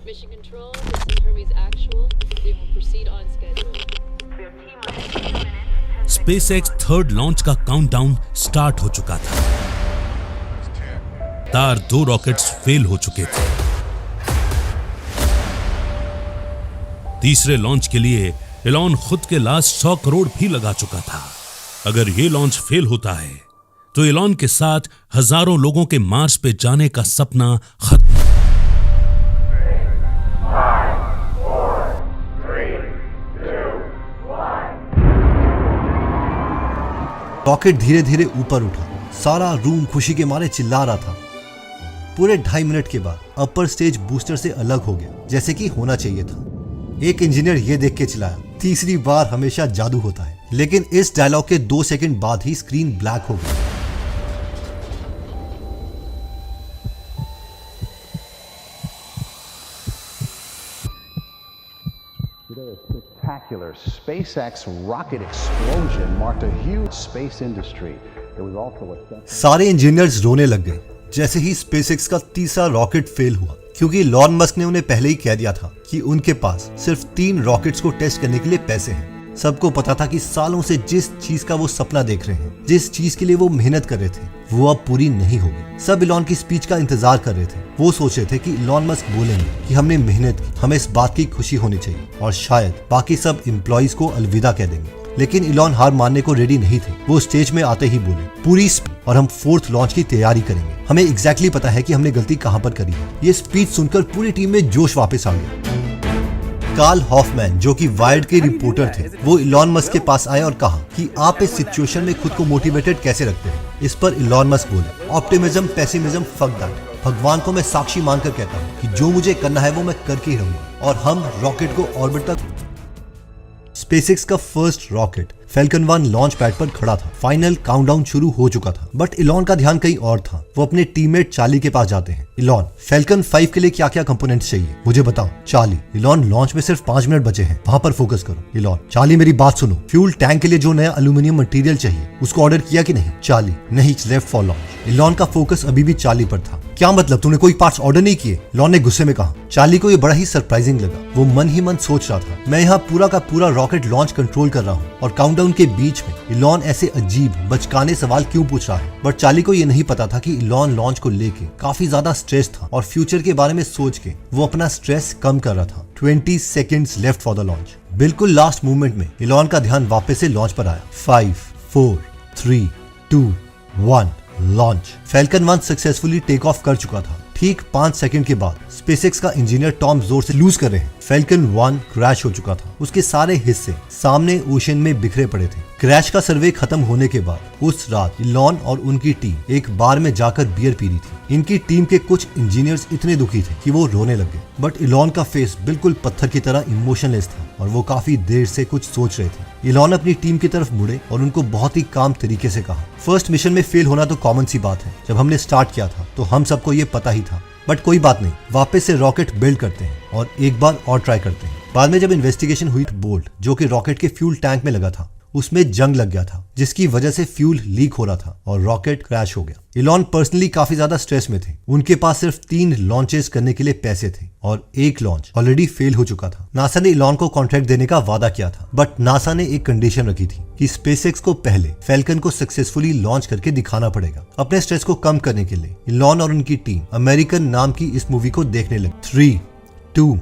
Mission Control, this is Hermes Actual. We will proceed on schedule. SpaceX third launch का countdown start हो चुका था। तार 2 rockets fail हो चुके थे। तीसरे लॉन्च के लिए इलॉन खुद के लास्ट 100 करोड़ भी लगा चुका था। अगर ये लॉन्च फेल होता है तो इलॉन के साथ हजारों लोगों के मार्स पे जाने का सपना खत्म। रॉकेट धीरे धीरे ऊपर उठा। सारा रूम खुशी के मारे चिल्ला रहा था। पूरे 2.5 मिनट के बाद अपर स्टेज बूस्टर से अलग हो गया, जैसे कि होना चाहिए था। एक इंजीनियर ये देख के चिल्लाया, तीसरी बार हमेशा जादू होता है। लेकिन इस डायलॉग के 2 सेकंड बाद ही स्क्रीन ब्लैक हो गई। Spectacular SpaceX rocket explosion marked a huge space industry. It was also a सारे इंजीनियर्स रोने लग गए जैसे ही स्पेसएक्स का तीसरा रॉकेट फेल हुआ, क्योंकि इलॉन मस्क ने उन्हें पहले ही कह दिया था कि उनके पास सिर्फ 3 रॉकेट्स को टेस्ट करने के लिए पैसे हैं। सबको पता था कि सालों से जिस चीज का वो सपना देख रहे हैं, जिस चीज के लिए वो मेहनत कर रहे थे, वो अब पूरी नहीं होगी। सब इलॉन की स्पीच का इंतजार कर रहे थे। वो सोच रहे थे कि इलॉन मस्क बोलेंगे कि हमने मेहनत की, हमें इस बात की खुशी होनी चाहिए, और शायद बाकी सब एम्प्लॉइज को अलविदा कह देंगे। लेकिन इलॉन हार मानने को रेडी नहीं थे। वो स्टेज में आते ही बोले, पूरी और हम 4th लॉन्च की तैयारी करेंगे। हमें एग्जैक्टली पता है कि हमने गलती कहां पर करी है। ये स्पीच सुनकर पूरी टीम में जोश वापस आ गया। कार्ल हॉफमैन, जो कि वायर्ड के रिपोर्टर थे, वो इलॉन मस्क के पास आए और कहा कि आप इस सिचुएशन में खुद को मोटिवेटेड कैसे रखते हैं। इस पर इलॉन मस्क बोले, ऑप्टिमिज्म पेसिमिज्म फक दैट। भगवान को मैं साक्षी मानकर कहता हूँ कि जो मुझे करना है वो मैं करके ही रहूंगा। और हम रॉकेट को ऑर्बिट तक। स्पेसएक्स का first rocket falcon 1 launch pad पर खड़ा था। फाइनल काउंटडाउन शुरू हो चुका था, बट इलॉन का ध्यान कहीं और था। वो अपने टीममेट चार्ली के पास जाते हैं। इलॉन, फैल्कन 5 के लिए क्या क्या कंपोनेंट्स चाहिए मुझे बताओ। चार्ली, इलॉन, लॉन्च में सिर्फ 5 मिनट बचे हैं, वहां पर फोकस करो। इलॉन, चार्ली मेरी बात सुनो। फ्यूल टैंक के लिए जो नया एल्यूमिनियम मटेरियल चाहिए उसको ऑर्डर किया कि नहीं। चार्ली, नहीं, लेफ्ट फॉर लॉन्च। इलॉन का फोकस अभी भी चार्ली पर था। क्या मतलब, तूने कोई पार्ट्स ऑर्डर नहीं किए? इलॉन ने गुस्से में कहा। चार्ली को ये बड़ा ही सरप्राइजिंग लगा। वो मन ही मन सोच रहा था, मैं यहाँ पूरा का पूरा रॉकेट लॉन्च कंट्रोल कर रहा हूँ, और काउंटडाउन के बीच में इलॉन ऐसे अजीब बचकाने सवाल क्यों पूछ रहा है। बट चार्ली को ये नहीं पता था कि इलॉन लॉन्च को लेके काफी ज्यादा स्ट्रेस था, और फ्यूचर के बारे में सोच के वो अपना स्ट्रेस कम कर रहा था। 20 seconds left for the launch. बिल्कुल लास्ट मूवमेंट में इलॉन का ध्यान वापस से लॉन्च पर आया। 5 4 3 2 1 launch. Falcon 1 successfully take off कर चुका था। ठीक 5 सेकंड के बाद स्पेसएक्स का इंजीनियर टॉम जोर से लूज कर रहे हैं। फैल्कन 1 क्रैश हो चुका था। उसके सारे हिस्से सामने ओशन में बिखरे पड़े थे। क्रैश का सर्वे खत्म होने के बाद उस रात इलॉन और उनकी टीम एक बार में जाकर बियर पी रही थी। इनकी टीम के कुछ इंजीनियर्स इतने दुखी थे कि वो रोने लग गए। बट इलॉन का फेस बिल्कुल पत्थर की तरह इमोशनलेस था, और वो काफी देर से कुछ सोच रहे थे। इलॉन अपनी टीम की तरफ मुड़े और उनको बहुत ही काम तरीके से कहा, फर्स्ट मिशन में फेल होना तो कॉमन सी बात है। जब हमने स्टार्ट किया था तो हम सबको ये पता ही था, बट कोई बात नहीं, वापस से रॉकेट बिल्ड करते हैं और एक बार और ट्राई करते हैं। बाद में जब इन्वेस्टिगेशन हुई, बोल्ट जो कि रॉकेट के फ्यूल टैंक में लगा था, उसमें जंग लग गया था, जिसकी वजह से फ्यूल लीक हो रहा था और रॉकेट क्रैश हो गया। इलॉन पर्सनली काफी ज्यादा स्ट्रेस में थे। उनके पास सिर्फ 3 लॉन्चेस करने के लिए पैसे थे, और एक लॉन्च ऑलरेडी फेल हो चुका था। नासा ने इलॉन को कॉन्ट्रैक्ट देने का वादा किया था, बट नासा ने एक कंडीशन रखी थी कि स्पेसएक्स को पहले फैल्कन को सक्सेसफुली लॉन्च करके दिखाना पड़ेगा। अपने स्ट्रेस को कम करने के लिए इलॉन और उनकी टीम अमेरिकन नाम की इस मूवी को देखने लगी। 3 2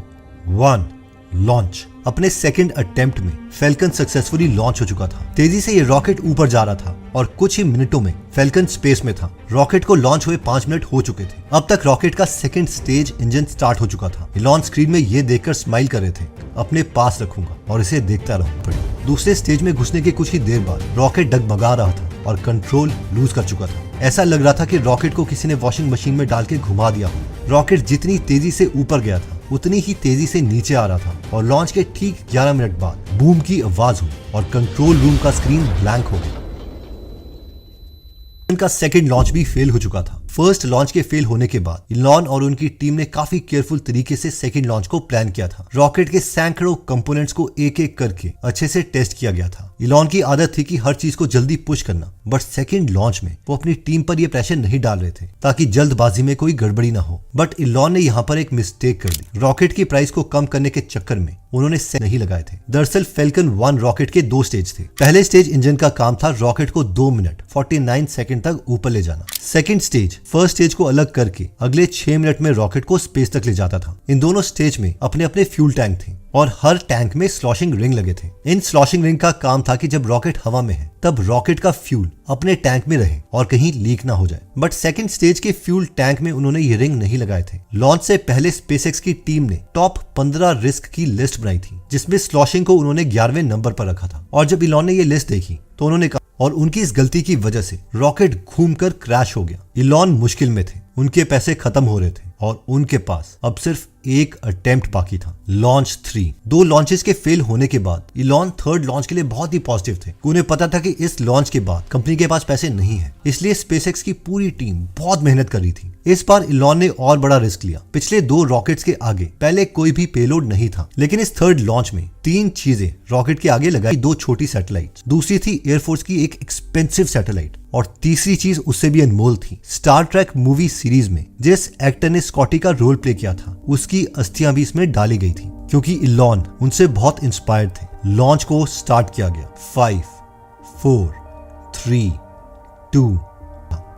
1 लॉन्च। अपने सेकंड अटेम्प्ट में फैल्कन सक्सेसफुली लॉन्च हो चुका था। तेजी से ये रॉकेट ऊपर जा रहा था, और कुछ ही मिनटों में फैल्कन स्पेस में था। रॉकेट को लॉन्च हुए 5 मिनट हो चुके थे। अब तक रॉकेट का सेकंड स्टेज इंजन स्टार्ट हो चुका था। इलॉन स्क्रीन में ये देखकर स्माइल कर रहे थे, अपने पास रखूंगा और इसे देखता रहूंगा। दूसरे स्टेज में घुसने के कुछ ही देर बाद रॉकेट डगमगा रहा था और कंट्रोल लूज कर चुका था। ऐसा लग रहा था कि रॉकेट को किसी ने वॉशिंग मशीन में डाल के घुमा दिया हो। रॉकेट जितनी तेजी से ऊपर गया था, उतनी ही तेजी से नीचे आ रहा था, और लॉन्च के ठीक 11 मिनट बाद बूम की आवाज हुई और कंट्रोल रूम का स्क्रीन ब्लैंक हो गया। का सेकंड लॉन्च भी फेल हो चुका था। फर्स्ट लॉन्च के फेल होने के बाद इलॉन और उनकी टीम ने काफी केयरफुल तरीके से सेकंड लॉन्च को प्लान किया था। रॉकेट के सैकड़ों कंपोनेंट्स को एक एक करके अच्छे से टेस्ट किया गया था। इलॉन की आदत थी कि हर चीज को जल्दी पुश करना, बट सेकंड लॉन्च में वो अपनी टीम पर यह प्रेशर नहीं डाल रहे थे ताकि जल्दबाजी में कोई गड़बड़ी ना हो। बट इलॉन ने यहाँ पर एक मिस्टेक कर दी। रॉकेट की प्राइस को कम करने के चक्कर में उन्होंने नहीं लगाए थे। दरअसल फैल्कन 1 रॉकेट के 2 स्टेज थे। पहले स्टेज इंजन का काम था रॉकेट को 2 मिनट 49 सेकंड तक ऊपर ले जाना। सेकंड स्टेज फर्स्ट स्टेज को अलग करके अगले 6 मिनट में रॉकेट को स्पेस तक ले जाता था। इन दोनों स्टेज में अपने अपने फ्यूल टैंक थे और हर टैंक में स्लॉशिंग रिंग लगे थे। इन स्लॉशिंग रिंग का काम था कि जब रॉकेट हवा में है तब रॉकेट का फ्यूल अपने टैंक में रहे और कहीं लीक ना हो जाए। बट सेकंड स्टेज के फ्यूल टैंक में उन्होंने ये रिंग नहीं लगाए थे। लॉन्च से पहले स्पेसएक्स की टीम ने टॉप 15 रिस्क की लिस्ट बनाई थी, जिसमें स्लॉशिंग को उन्होंने 11वें नंबर पर रखा था। और जब इलॉन ने ये लिस्ट देखी तो उन्होंने कहा, और उनकी इस गलती की वजह से रॉकेट घूमकर क्रैश हो गया। इलॉन मुश्किल में थे, उनके पैसे खत्म हो रहे थे और उनके पास अब सिर्फ एक अटेम्प्ट बाकी था, लॉन्च 3। 2 लॉन्चेस के फेल होने के बाद इलॉन थर्ड लॉन्च के लिए बहुत ही पॉजिटिव थे। उन्हें पता था कि इस लॉन्च के बाद कंपनी के पास पैसे नहीं है, इसलिए स्पेसएक्स की पूरी टीम बहुत मेहनत कर रही थी। इस बार इलॉन ने और बड़ा रिस्क लिया। पिछले 2 रॉकेट्स के आगे पहले कोई भी पेलोड नहीं था, लेकिन इस थर्ड लॉन्च में 3 चीजें रॉकेट के आगे लगाई। 2 छोटी सैटेलाइट, दूसरी थी एयरफोर्स की एक एक्सपेंसिव सैटेलाइट और तीसरी चीज उससे भी अनमोल थी। स्टार ट्रेक मूवी सीरीज में जिस एक्टर ने स्कॉटी का रोल प्ले किया था उसकी अस्थियां भी इसमें डाली गई थी, क्योंकि इलॉन उनसे बहुत इंस्पायर्ड थे। लॉन्च को स्टार्ट किया गया। 5 4 3 2।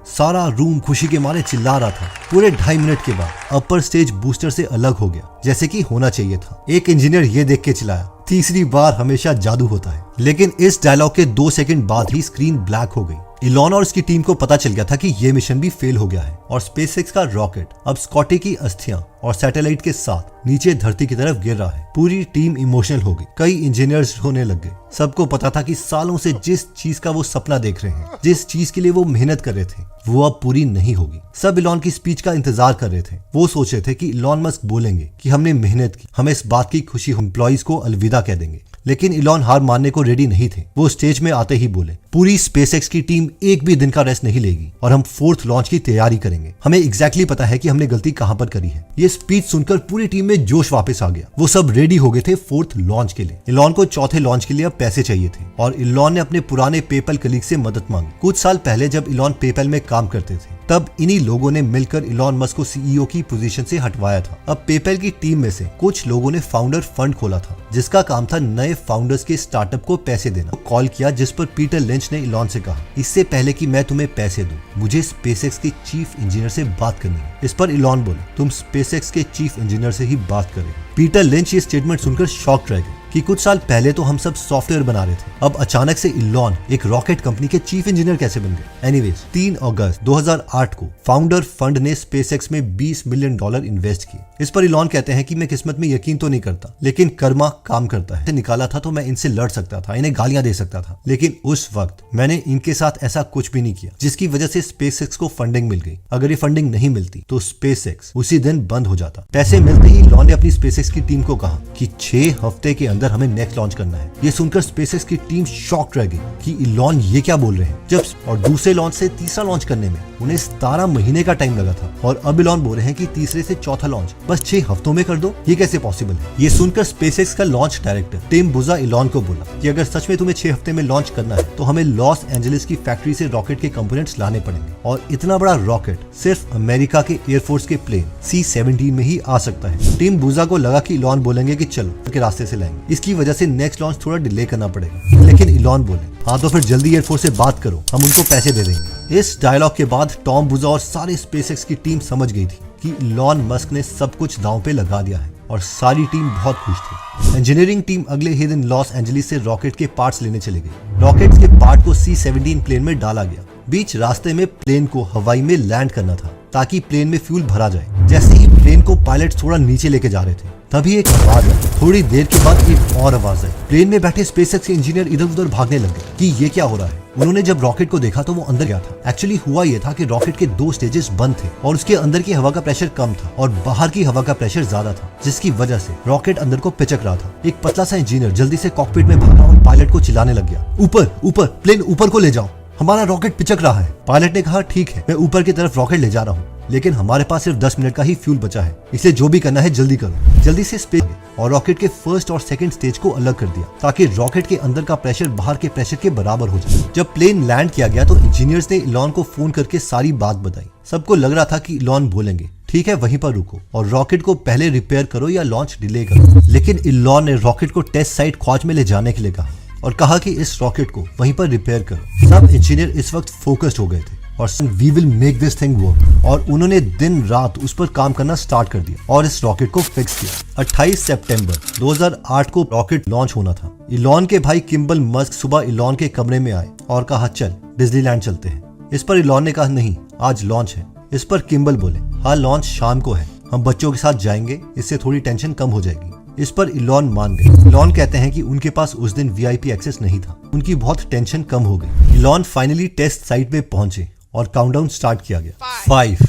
सारा रूम खुशी के मारे चिल्ला रहा था। पूरे 2.5 मिनट के बाद अपर स्टेज बूस्टर से अलग हो गया, जैसे कि होना चाहिए था। एक इंजीनियर ये देख के चिल्लाया, तीसरी बार हमेशा जादू होता है। लेकिन इस डायलॉग के 2 सेकंड बाद ही स्क्रीन ब्लैक हो गई। इलॉन और उसकी टीम को पता चल गया था कि ये मिशन भी फेल हो गया है और स्पेसएक्स का रॉकेट अब स्कॉटी की अस्थियां और सैटेलाइट के साथ नीचे धरती की तरफ गिर रहा है। पूरी टीम इमोशनल हो गई। कई इंजीनियर्स रोने लग गए। सबको पता था कि सालों से जिस चीज का वो सपना देख रहे हैं, जिस चीज के लिए वो मेहनत कर रहे थे, वो अब पूरी नहीं होगी। सब इलॉन की स्पीच का इंतजार कर रहे थे। वो सोच रहे थे कि इलॉन मस्क बोलेंगे कि हमने मेहनत की, हमें इस बात की खुशी, एम्प्लॉइज को अलविदा कह देंगे। लेकिन इलॉन हार मानने को रेडी नहीं थे। वो स्टेज में आते ही बोले, पूरी स्पेसएक्स की टीम एक भी दिन का रेस्ट नहीं लेगी और हम 4th लॉन्च की तैयारी करेंगे। हमें एग्जैक्टली पता है कि हमने गलती कहां पर करी है। ये स्पीच सुनकर पूरी टीम में जोश वापस आ गया। वो सब रेडी हो गए थे 4th लॉन्च के लिए। इलॉन को चौथे लॉन्च के लिए अब पैसे चाहिए थे और इलॉन ने अपने पुराने पेपल कलीग से मदद मांगी। कुछ साल पहले जब इलॉन पेपल में काम करते थे, तब इन्हीं लोगों ने मिलकर इलॉन मस्क को सीईओ की पोजीशन से हटवाया था। अब पेपल की टीम में से कुछ लोगों ने फाउंडर फंड खोला था, जिसका काम था नए फाउंडर्स के स्टार्टअप को पैसे देना। कॉल किया, जिस पर पीटर लिंच ने इलॉन से कहा, इससे पहले कि मैं तुम्हें पैसे दूं, मुझे स्पेसएक्स के चीफ इंजीनियर से बात करनी है। इस पर इलॉन बोला, तुम स्पेसएक्स के चीफ इंजीनियर से ही बात करें। पीटर लिंच ये स्टेटमेंट सुनकर शॉक्ड रह गए कि कुछ साल पहले तो हम सब सॉफ्टवेयर बना रहे थे, अब अचानक से इलॉन एक रॉकेट कंपनी के चीफ इंजीनियर कैसे बन गए। एनीवेज 3 अगस्त 2008 को फाउंडर फंड ने स्पेसएक्स में $20 मिलियन इन्वेस्ट किए। इस पर इलॉन कहते हैं कि मैं किस्मत में यकीन तो नहीं करता, लेकिन कर्मा काम करता है। निकाला था तो मैं इनसे लड़ सकता था, इन्हें गालियां दे सकता था, लेकिन उस वक्त मैंने इनके साथ ऐसा कुछ भी नहीं किया, जिसकी वजह से स्पेसएक्स को फंडिंग मिल गई। अगर ये फंडिंग नहीं मिलती तो स्पेसएक्स उसी दिन बंद हो जाता। पैसे मिलते ही इलॉन ने अपनी स्पेसएक्स की टीम को कहा कि 6 हफ्ते के अंदर हमें नेक्स्ट लॉन्च करना है। ये सुनकर स्पेसएक्स की टीम शॉक्ड रह गई कि इलॉन ये क्या बोल रहे हैं। जब और दूसरे लॉन्च से तीसरा लॉन्च करने में उन्हें 17 महीने का टाइम लगा था और अब इलॉन बोल रहे हैं कि तीसरे से चौथा लॉन्च बस 6 हफ्तों में कर दो। ये कैसे पॉसिबल है। ये सुनकर स्पेसएक्स का लॉन्च डायरेक्टर टिम बुजा इलॉन को बोला कि अगर सच में तुम्हें 6 हफ्ते में लॉन्च करना है तो हमें लॉस एंजलिस की फैक्ट्री से रॉकेट के कंपोनेंट्स लाने पड़ेंगे और इतना बड़ा रॉकेट सिर्फ अमेरिका के एयरफोर्स के प्लेन C-17 में ही आ सकता है। टिम बुजा को लगा कि इलॉन बोलेंगे कि चलो के रास्ते से लाएंगे, इसकी वजह से नेक्स्ट लॉन्च थोड़ा डिले करना पड़ेगा। लेकिन इलॉन बोले, हाँ तो फिर जल्दी एयरफोर्स से बात करो, हम उनको पैसे दे देंगे। इस डायलॉग के बाद टॉम बुजा और सारे स्पेसएक्स की टीम समझ गई थी कि इलॉन मस्क ने सब कुछ दांव पे लगा दिया है और सारी टीम बहुत खुश थी। इंजीनियरिंग टीम अगले ही दिन लॉस एंजलिस से रॉकेट के पार्ट्स लेने चले गई। रॉकेट्स के पार्ट को C-17 प्लेन में डाला गया। बीच रास्ते में प्लेन को हवाई में लैंड करना था ताकि प्लेन में फ्यूल भरा जाए। जैसे ही प्लेन को पायलट थोड़ा नीचे लेके जा रहे थे, तभी एक आवाज आई। थोड़ी देर के बाद एक और आवाज आई। प्लेन में बैठे स्पेसएक्स के इंजीनियर इधर उधर भागने लग गए कि ये क्या हो रहा है। उन्होंने जब रॉकेट को देखा तो वो अंदर गया था। एक्चुअली हुआ ये था कि रॉकेट के 2 स्टेजेस बंद थे और उसके अंदर की हवा का प्रेशर कम था और बाहर की हवा का प्रेशर ज्यादा था, जिसकी वजह से रॉकेट अंदर को पिचक रहा था। एक पतला सा इंजीनियर जल्दी से कॉकपिट में भागा और पायलट को चिल्लाने लग गया, ऊपर ऊपर, प्लेन ऊपर को ले जाओ। हमारा रॉकेट पिचक रहा है। पायलट ने कहा ठीक है, मैं ऊपर की तरफ रॉकेट ले जा रहा हूँ, लेकिन हमारे पास सिर्फ 10 मिनट का ही फ्यूल बचा है, इसलिए जो भी करना है जल्दी करो। जल्दी से स्पेस और रॉकेट के फर्स्ट और सेकंड स्टेज को अलग कर दिया ताकि रॉकेट के अंदर का प्रेशर बाहर के प्रेशर के बराबर हो जाए। जब प्लेन लैंड किया गया तो इंजीनियर्स ने इलॉन को फोन करके सारी बात बताई। सबको लग रहा था कि इलॉन बोलेंगे ठीक है वहीं पर रुको और रॉकेट को पहले रिपेयर करो या लॉन्च डिले करो, लेकिन इलॉन ने रॉकेट को टेस्ट साइट ख्वाज में ले जाने के लिए कहा और कहा कि इस रॉकेट को वहीं पर रिपेयर करो। सब इंजीनियर इस वक्त फोकस्ड हो गए थे और we will make this thing work, और उन्होंने दिन रात उस पर काम करना स्टार्ट कर दिया और इस रॉकेट को फिक्स किया। 28 सितंबर 2008 को रॉकेट लॉन्च होना था। इलॉन के भाई किम्बल मस्क सुबह इलॉन के कमरे में आए और कहा चल डिज्नीलैंड चलते हैं। इस पर इलॉन ने कहा नहीं, आज लॉन्च है। इस पर किम्बल बोले हाँ लॉन्च शाम को है, हम बच्चों के साथ जाएंगे, इससे थोड़ी टेंशन कम हो जाएगी। इस पर इलॉन मान गए। इलॉन कहते हैं कि उनके पास उस दिन VIP एक्सेस नहीं था, उनकी बहुत टेंशन कम हो गई। इलॉन फाइनली टेस्ट साइट पे पहुंचे और काउंटडाउन स्टार्ट किया गया। 5,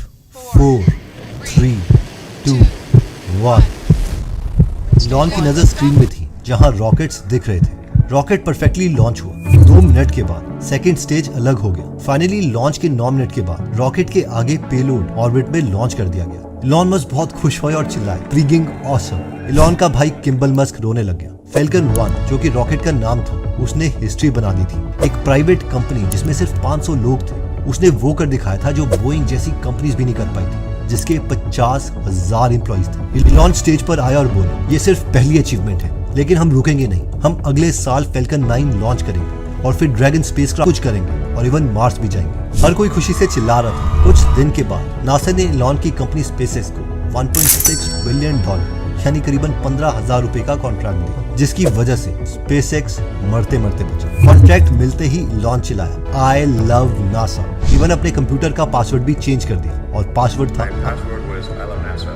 4, 3, 2, 1। इलॉन की नजर स्क्रीन में थी जहां रॉकेट्स दिख रहे थे। रॉकेट परफेक्टली लॉन्च हुआ। 2 मिनट के बाद सेकंड स्टेज अलग हो गया। फाइनली लॉन्च के 9 मिनट के बाद रॉकेट के आगे पेलोड ऑर्बिट में लॉन्च कर दिया गया। इलॉन मस्क बहुत खुश हुए और चिल्लाए फ्रीगिंग ऑसम। इलॉन का भाई किम्बल मस्क रोने लग गया। फैल्कन 1 जो कि रॉकेट का नाम था, उसने हिस्ट्री बना दी थी। एक प्राइवेट कंपनी जिसमें सिर्फ 500 लोग थे, उसने वो कर दिखाया था जो बोइंग जैसी कंपनीज भी नहीं कर पाई थी, जिसके 50,000 एम्प्लॉइज थे। इलॉन स्टेज पर आया और बोले ये सिर्फ पहली अचीवमेंट है, लेकिन हम रुकेंगे नहीं। हम अगले साल फैल्कन 9 लॉन्च करेंगे और फिर ड्रैगन स्पेसक्राफ्ट कुछ करेंगे और इवन मार्स भी जाएंगे। हर कोई खुशी से चिल्ला रहा था। कुछ दिन के बाद नासा ने इलॉन की कंपनी स्पेसएक्स को $1.6 बिलियन यानी करीबन 15,000 रुपए का कॉन्ट्रैक्ट दिया, जिसकी वजह से स्पेसएक्स मरते मरते बचा। कॉन्ट्रैक्ट मिलते ही इलॉन चिल्लाया आई लव नासा। इवन अपने कंप्यूटर का पासवर्ड भी चेंज कर दिया और पासवर्ड था My password was I love NASA.